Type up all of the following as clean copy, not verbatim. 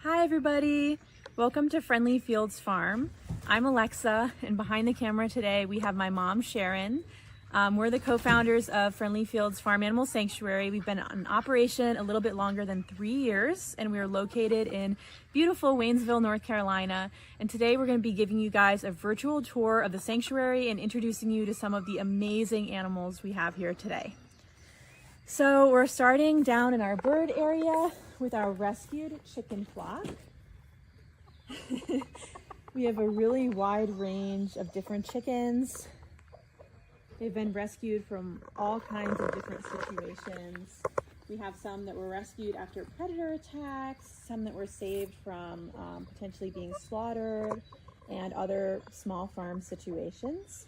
Hi everybody, welcome to Friendly Fields Farm. I'm Alexa, and behind the camera today we have my mom Sharon. We're the co-founders of Friendly Fields Farm Animal Sanctuary. We've been in operation a little bit longer than 3 years, and we are located in beautiful Waynesville, North Carolina. And today we're going to be giving you guys a virtual tour of the sanctuary and introducing you to some of the amazing animals we have here today. So we're starting down in our bird area with our rescued chicken flock. We have a really wide range of different chickens. They've been rescued from all kinds of different situations. We have some that were rescued after predator attacks, some that were saved from potentially being slaughtered, and other small farm situations.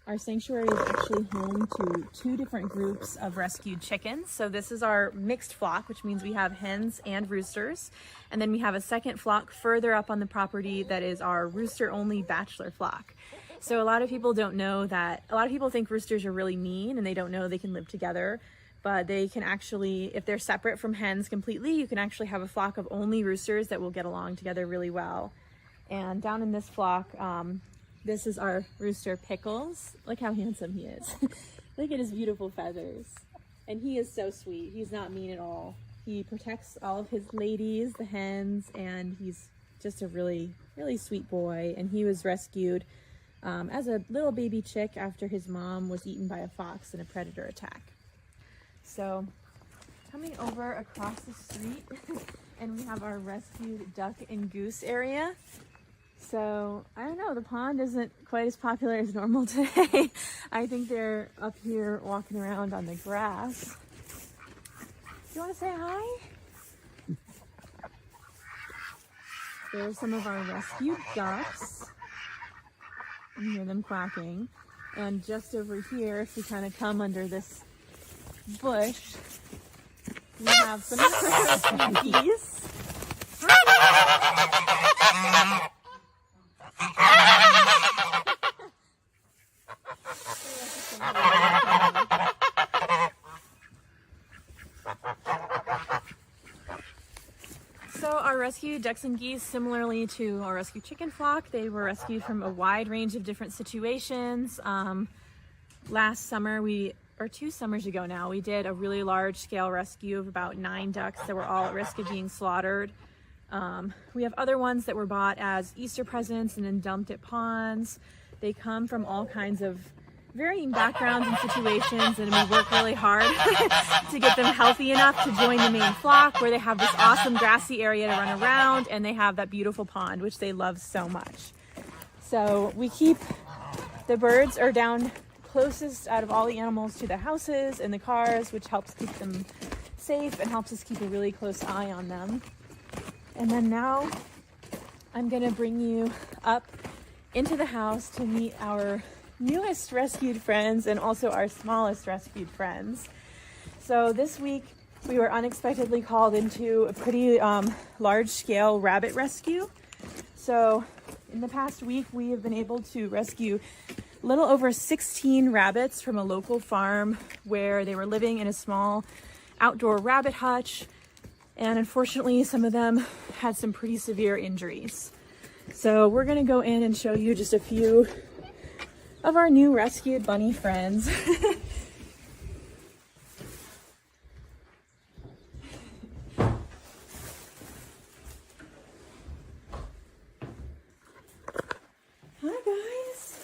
Our sanctuary is actually home to 2 different groups of rescued chickens. So this is our mixed flock, which means we have hens and roosters. And then we have a second flock further up on the property that is our rooster-only bachelor flock. So a lot of people don't know that, a lot of people think roosters are really mean and they don't know they can live together. But they can actually, if they're separate from hens completely, you can actually have a flock of only roosters that will get along together really well. And down in this flock, this is our rooster Pickles. Look how handsome he is. Look at his beautiful feathers. And he is so sweet. He's not mean at all. He protects all of his ladies, the hens, and he's just a really, really sweet boy. And he was rescued as a little baby chick after his mom was eaten by a fox in a predator attack. So coming over across the street and we have our rescued duck and goose area. So, I don't know, the pond isn't quite as popular as normal today. I think they're up here walking around on the grass. Do you want to say hi? There's some of our rescued ducks. You hear them quacking. And just over here, if we kind of come under this bush, we have some of the geese. So our rescued ducks and geese, similarly to our rescued chicken flock, they were rescued from a wide range of different situations. Last summer, or 2 summers ago now, we did a really large scale rescue of about 9 ducks that were all at risk of being slaughtered. We have other ones that were bought as Easter presents and then dumped at ponds. They come from all kinds of varying backgrounds and situations, and we work really hard to get them healthy enough to join the main flock, where they have this awesome grassy area to run around and they have that beautiful pond, which they love so much. So we keep, the birds are down closest out of all the animals to the houses and the cars, which helps keep them safe and helps us keep a really close eye on them. And then now I'm gonna bring you up into the house to meet our newest rescued friends and also our smallest rescued friends. So this week we were unexpectedly called into a pretty large scale rabbit rescue. So in the past week we have been able to rescue a little over 16 rabbits from a local farm where they were living in a small outdoor rabbit hutch. And unfortunately, some of them had some pretty severe injuries. So we're gonna go in and show you just a few of our new rescued bunny friends. Hi guys.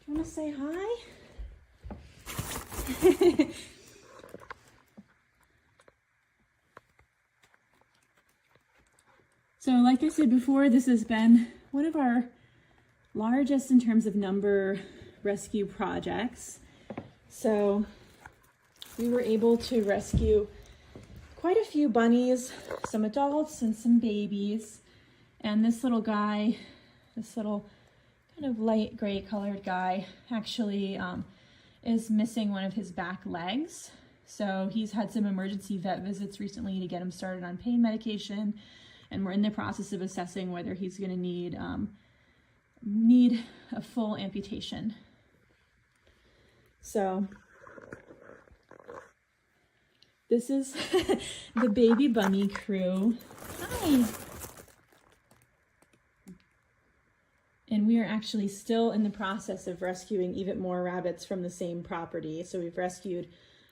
Do you wanna say hi? So like I said before, this has been one of our largest in terms of number rescue projects. So we were able to rescue quite a few bunnies, some adults and some babies. And this little guy, this little kind of light gray colored guy actually is missing one of his back legs. So he's had some emergency vet visits recently to get him started on pain medication. And we're in the process of assessing whether he's going to need a full amputation. So This is the baby bunny crew. Hi. And we are actually still in the process of rescuing even more rabbits from the same property. So we've rescued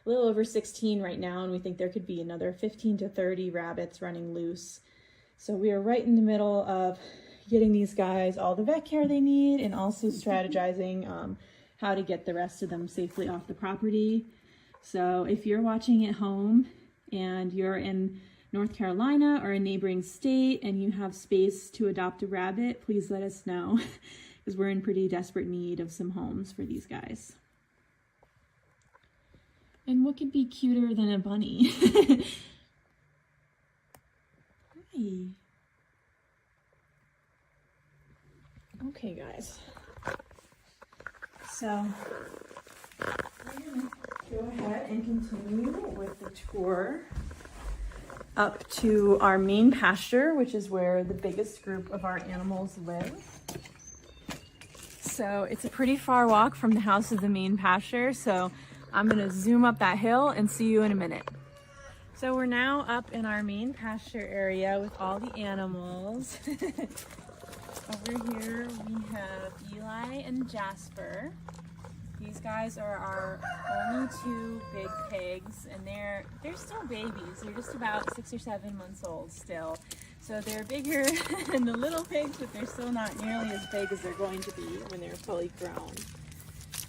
a little over 16 right now, and we think there could be another 15 to 30 rabbits running loose. So we are right in the middle of getting these guys all the vet care they need, and also strategizing how to get the rest of them safely off the property. So if you're watching at home and you're in North Carolina or a neighboring state and you have space to adopt a rabbit, please let us know, because we're in pretty desperate need of some homes for these guys. And what could be cuter than a bunny? Hi. Okay, guys. So we're gonna go ahead and continue with the tour up to our main pasture, which is where the biggest group of our animals live. So it's a pretty far walk from the house to the main pasture, so I'm gonna zoom up that hill and see you in a minute. So we're now up in our main pasture area with all the animals. Over here we have Eli and Jasper. These guys are our only two big pigs, and they're still babies. They're just about 6 or 7 months old still. So they're bigger than the little pigs, but they're still not nearly as big as they're going to be when they're fully grown.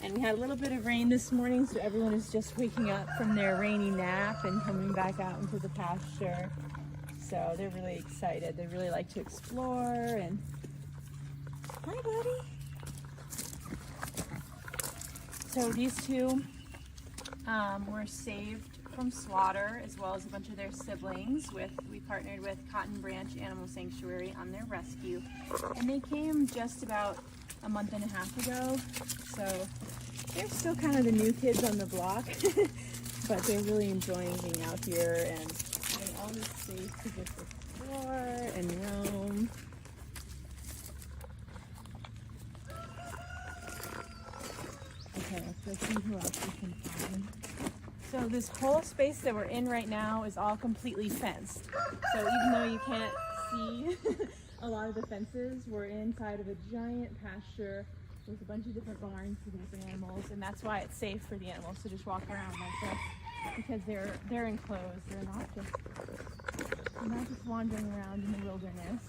And we had a little bit of rain this morning, so everyone is just waking up from their rainy nap and coming back out into the pasture. So they're really excited. They really like to explore. And hi, buddy. So these two were saved from slaughter, as well as a bunch of their siblings. We partnered with Cotton Branch Animal Sanctuary on their rescue, and they came just about a month and a half ago. So they're still kind of the new kids on the block, but they're really enjoying being out here and having all this space to just explore and roam. Okay, let's see who else we can find. So this whole space that we're in right now is all completely fenced. So even though you can't see a lot of the fences, we're inside of a giant pasture with a bunch of different barns for these animals, and that's why it's safe for the animals to just walk around like this, because they're enclosed. They're not just wandering around in the wilderness.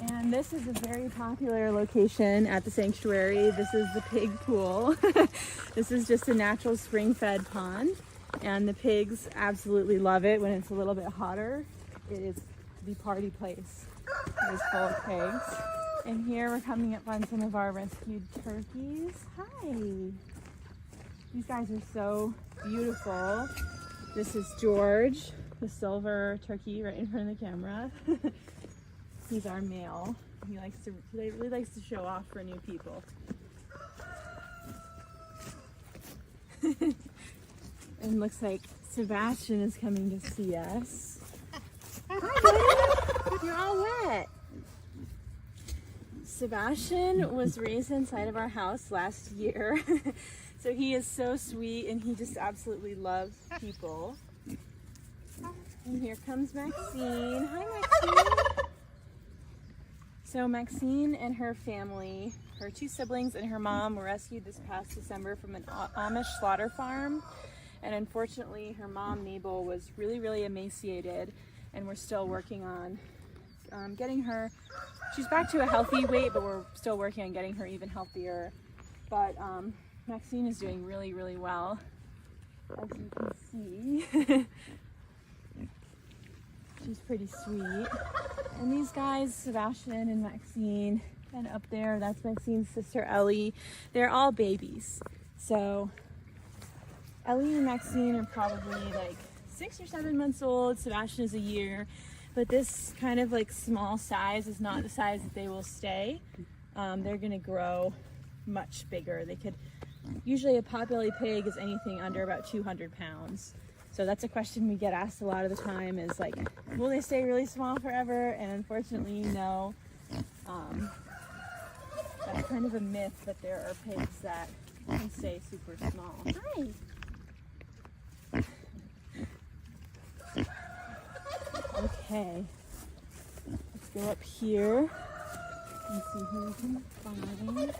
And this is a very popular location at the sanctuary. This is the pig pool. This is just a natural spring-fed pond, and the pigs absolutely love it when it's a little bit hotter. It is the party place. It is full of pigs. And here we're coming up on some of our rescued turkeys. Hi! These guys are so beautiful. This is George, the silver turkey right in front of the camera. He's our male. He really likes to show off for new people. And looks like Sebastian is coming to see us. Hi, buddy. You're all wet. Sebastian was raised inside of our house last year. So he is so sweet, and he just absolutely loves people. And here comes Maxine. Hi, Maxine. So Maxine and her family, her two siblings and her mom, were rescued this past December from an Amish slaughter farm. And unfortunately, her mom, Mabel, was really, really emaciated, and we're still working on getting her. She's back to a healthy weight, but we're still working on getting her even healthier. But Maxine is doing really, really well, as you can see. She's pretty sweet. And these guys, Sebastian and Maxine, and up there, that's Maxine's sister Ellie. They're all babies. So Ellie and Maxine are probably like 6 or 7 months old. Sebastian is a year. But this kind of like small size is not the size that they will stay. They're gonna grow much bigger. Usually a potbelly pig is anything under about 200 pounds. So that's a question we get asked a lot of the time, is like, will they stay really small forever? And unfortunately, no. That's kind of a myth, that there are pigs that can stay super small. Hi. Okay, let's go up here and see who we can find.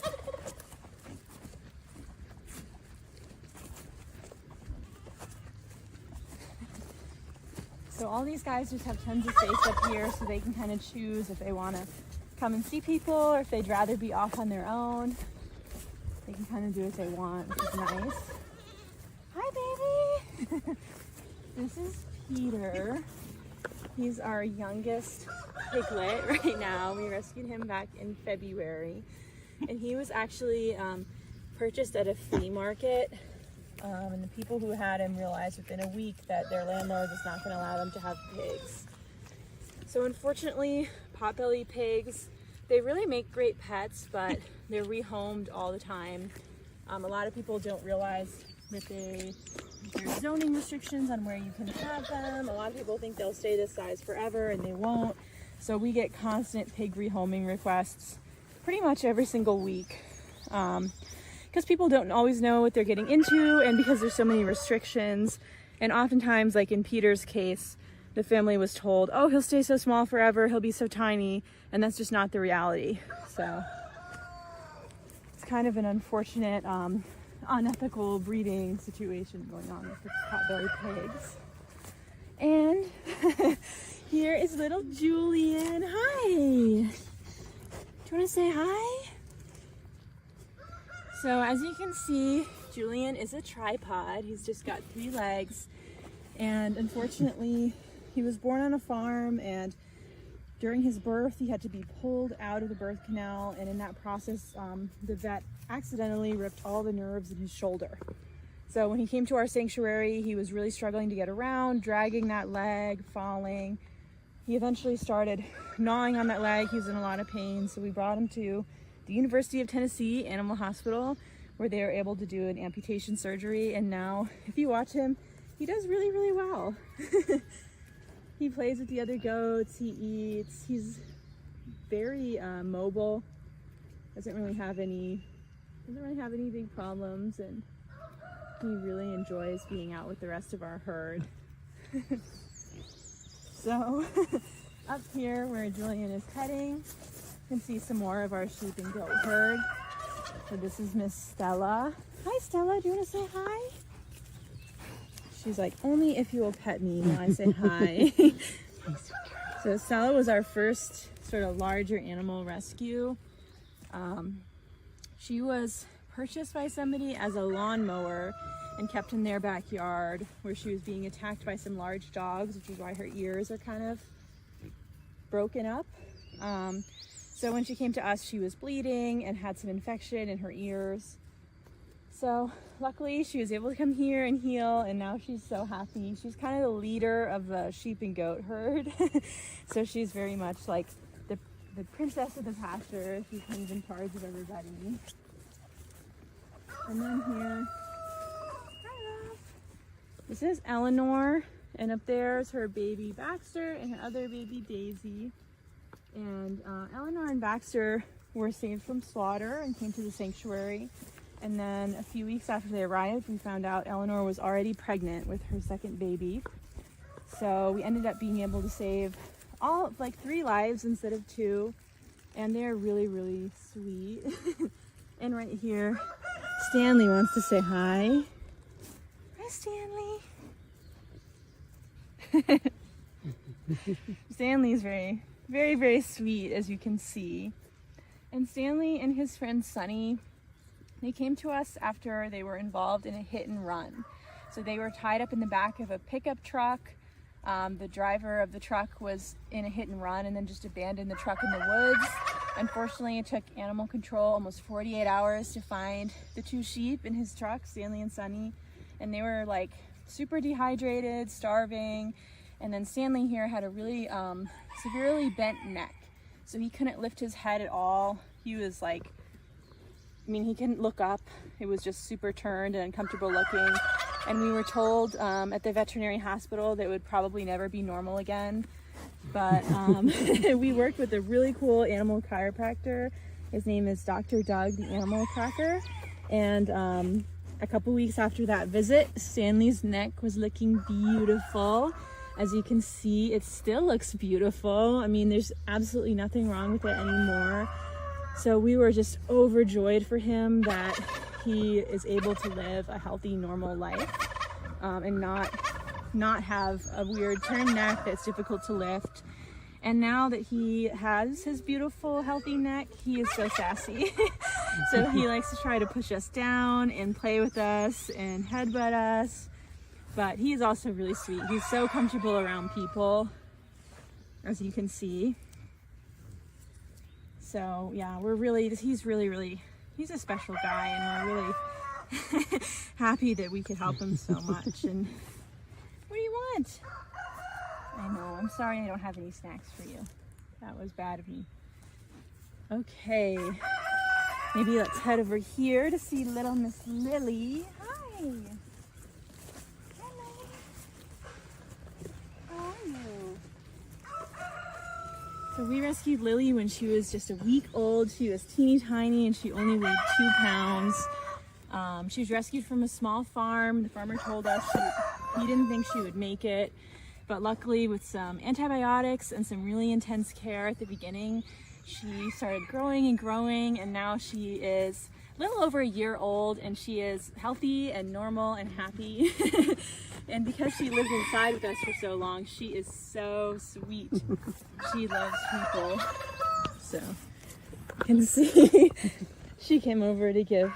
So all these guys just have tons of space up here so they can kind of choose if they want to come and see people or if they'd rather be off on their own. They can kind of do what they want, which is nice. Hi, baby! This is Peter. He's our youngest piglet right now. We rescued him back in February. And he was actually purchased at a flea market. And the people who had him realized within a week that their landlord was not going to allow them to have pigs. So unfortunately, potbelly pigs, they really make great pets, but they're rehomed all the time. A lot of people don't realize that there's zoning restrictions on where you can have them. A lot of people think they'll stay this size forever, and they won't. So we get constant pig rehoming requests pretty much every single week. Because people don't always know what they're getting into, and because there's so many restrictions. And oftentimes, like in Peter's case, the family was told, oh, he'll stay so small forever, he'll be so tiny, and that's just not the reality. So it's kind of an unfortunate, unethical breeding situation going on with the potbelly pigs. And here is little Julian. Hi! Do you want to say hi? So as you can see, Julian is a tripod. He's just got 3 legs, and unfortunately he was born on a farm, and during his birth he had to be pulled out of the birth canal, and in that process the vet accidentally ripped all the nerves in his shoulder. So when he came to our sanctuary, he was really struggling to get around, dragging that leg, falling. He eventually started gnawing on that leg. He was in a lot of pain, so we brought him to the University of Tennessee Animal Hospital, where they were able to do an amputation surgery. And now if you watch him, he does really, really well. He plays with the other goats, he eats, he's very mobile, doesn't really have any big problems, and he really enjoys being out with the rest of our herd. So up here where Julian is petting, you can see some more of our sheep and goat herd. So this is Miss Stella. Hi Stella, do you want to say hi? She's like, only if you will pet me when I say hi. So Stella was our first sort of larger animal rescue. She was purchased by somebody as a lawnmower and kept in their backyard, where she was being attacked by some large dogs, which is why her ears are kind of broken up. So when she came to us, she was bleeding and had some infection in her ears. So luckily she was able to come here and heal, and now she's so happy. She's kind of the leader of the sheep and goat herd. So she's very much like the princess of the pasture. She's kind of in charge of everybody. And then here, hi love. This is Eleanor, and up there is her baby Baxter and her other baby Daisy. And Eleanor and Baxter were saved from slaughter and came to the sanctuary. And then a few weeks after they arrived, we found out Eleanor was already pregnant with her second baby. So we ended up being able to save all like 3 lives instead of 2. And they're really, really sweet. And right here, Stanley wants to say hi. Hi, Stanley. Stanley's very, very, very sweet, as you can see. And Stanley and his friend Sunny, they came to us after they were involved in a hit and run. So they were tied up in the back of a pickup truck. The driver of the truck was in a hit and run and then just abandoned the truck in the woods. Unfortunately, it took animal control almost 48 hours to find the 2 sheep in his truck, Stanley and Sunny. And they were like super dehydrated, starving. And then Stanley here had a really severely bent neck. So he couldn't lift his head at all. He was like, he couldn't look up. It was just super turned and uncomfortable looking. And we were told at the veterinary hospital that it would probably never be normal again. But we worked with a really cool animal chiropractor. His name is Dr. Doug, the animal cracker. And a couple weeks after that visit, Stanley's neck was looking beautiful. As you can see, it still looks beautiful. I mean, there's absolutely nothing wrong with it anymore. So we were just overjoyed for him that he is able to live a healthy, normal life, and not have a weird turned neck that's difficult to lift. And now that he has his beautiful, healthy neck, he is so sassy. So he likes to try to push us down and play with us and headbutt us. But he is also really sweet. He's so comfortable around people, as you can see. So yeah, he's a special guy, and we're really happy that we could help him so much. And what do you want? I know, I'm sorry I don't have any snacks for you. That was bad of me. Okay, maybe let's head over here to see little Miss Lily. Hi. Hello. How are you? So we rescued Lily when she was just a week old. She was teeny tiny and she only weighed 2 pounds. She was rescued from a small farm. The farmer told us he didn't think she would make it. But luckily, with some antibiotics and some really intense care at the beginning, she started growing and growing, and now she is a little over a year old, and she is healthy and normal and happy. And because she lived inside with us for so long, she is so sweet. She loves people. So you can see she came over to give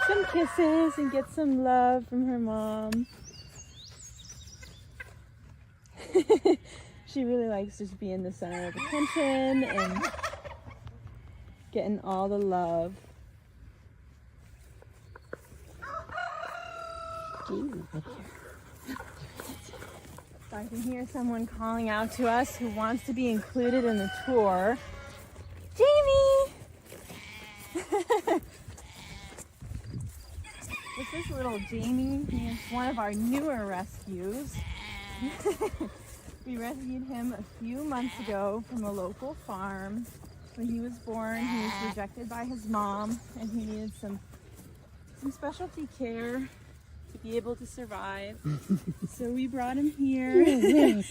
some kisses and get some love from her mom. She really likes to be in the center of attention and getting all the love. So I can hear someone calling out to us who wants to be included in the tour. Jamie! This is little Jamie. He is one of our newer rescues. We rescued him a few months ago from a local farm. When he was born, he was rejected by his mom, and he needed some specialty care to be able to survive. So we brought him here.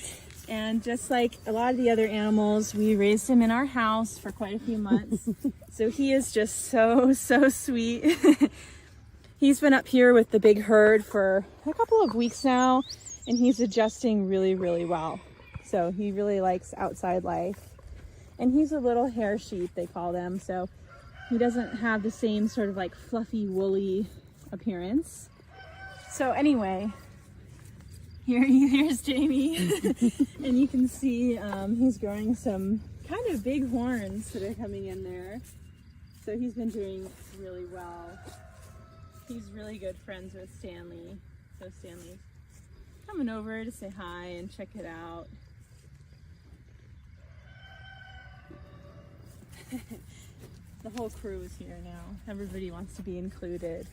And just like a lot of the other animals, we raised him in our house for quite a few months. So he is just so sweet. He's been up here with the big herd for a couple of weeks now, and he's adjusting really well. So he really likes outside life. And he's a little hair sheep, they call them. So he doesn't have the same sort of like fluffy, woolly appearance. So anyway, here's Jamie. And you can see he's growing some kind of big horns that are coming in there. So he's been doing really well. He's really good friends with Stanley. So Stanley's coming over to say hi and check it out. The whole crew is here now. Everybody wants to be included.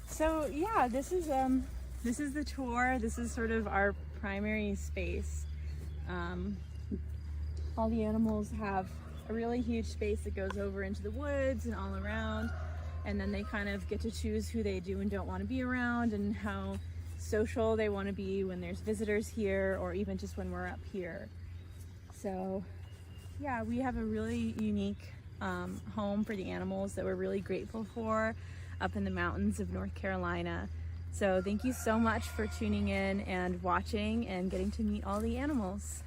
So yeah, this is the tour. This is sort of our primary space. All the animals have a really huge space that goes over into the woods and all around, and then they kind of get to choose who they do and don't want to be around, and how social they want to be when there's visitors here, or even just when we're up here. So yeah, we have a really unique home for the animals that we're really grateful for up in the mountains of North Carolina. So thank you so much for tuning in and watching and getting to meet all the animals.